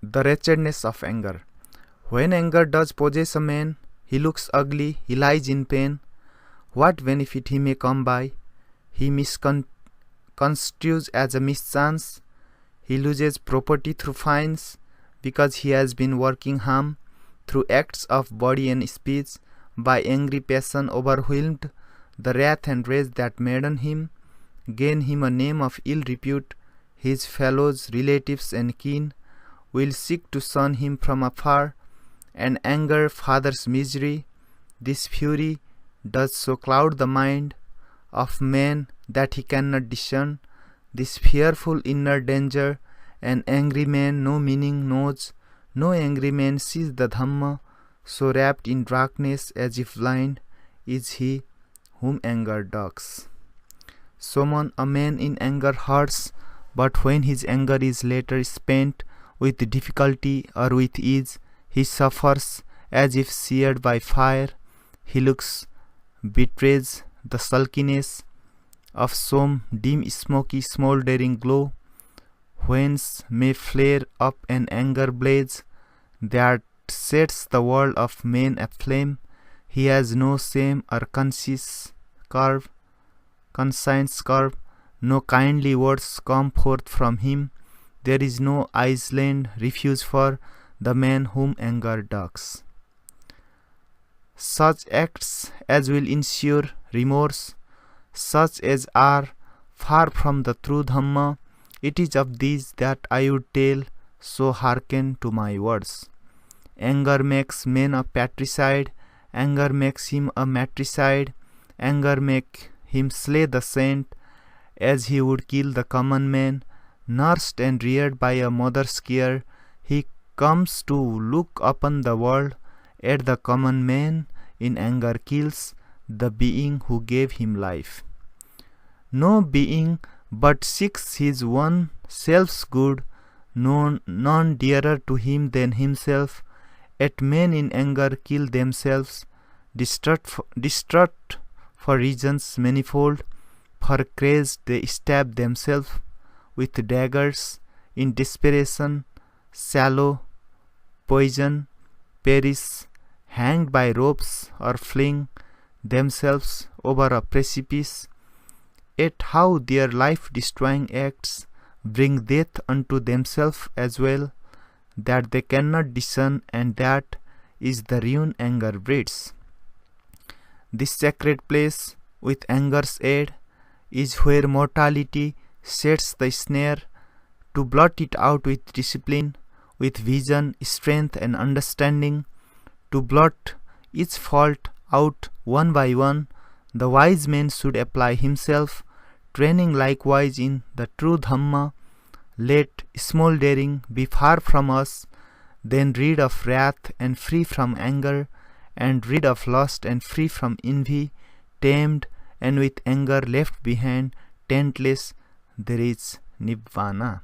The wretchedness of anger. When anger does possess a man, he looks ugly, he lies in pain. What benefit he may come by, he misconstrues as a mischance. He loses property through fines, because he has been working harm through acts of body and speech. By angry passion overwhelmed, the wrath and rage that madden him gain him a name of ill repute. His fellows, relatives, and kin will seek to shun him from afar, and anger fathers misery. This fury does so cloud the mind of man that he cannot discern this fearful inner danger. An angry man no meaning knows, no angry man sees the Dhamma, so wrapped in darkness as if blind is he whom anger dogs. Someone, a man in anger hurts, but when his anger is later spent with difficulty or with ease, he suffers as if seared by fire. He looks betrays the sulkiness of some dim smoky smouldering glow, whence may flare up an anger blaze that sets the world of men aflame. He has no shame or conscience curve, no kindly words come forth from him. There is no island refuge for the man whom anger dogs. Such acts as will ensure remorse, such as are far from the true Dhamma, it is of these that I would tell, so hearken to my words. Anger makes man a patricide, anger makes him a matricide, anger make him slay the saint as he would kill the common man. Nursed and reared by a mother's care, he comes to look upon the world at the common man. In anger kills the being who gave him life. No being but seeks his one self's good, none dearer to him than himself. Yet men in anger kill themselves, distraught for reasons manifold. For craze they stab themselves with daggers. In desperation, shallow poison, perish, hanged by ropes, or fling themselves over a precipice. Yet how their life-destroying acts bring death unto themselves as well, that they cannot discern, and that is the ruin anger breeds. This sacred place, with anger's aid, is where mortality sets the snare, to blot it out with discipline, with vision, strength, and understanding. To blot each fault out one by one, the wise man should apply himself, training likewise in the true Dhamma. Let smouldering be far from us, then rid of wrath and free from anger, and rid of lust and free from envy. Tamed and with anger left behind, tentless, there is Nibbana.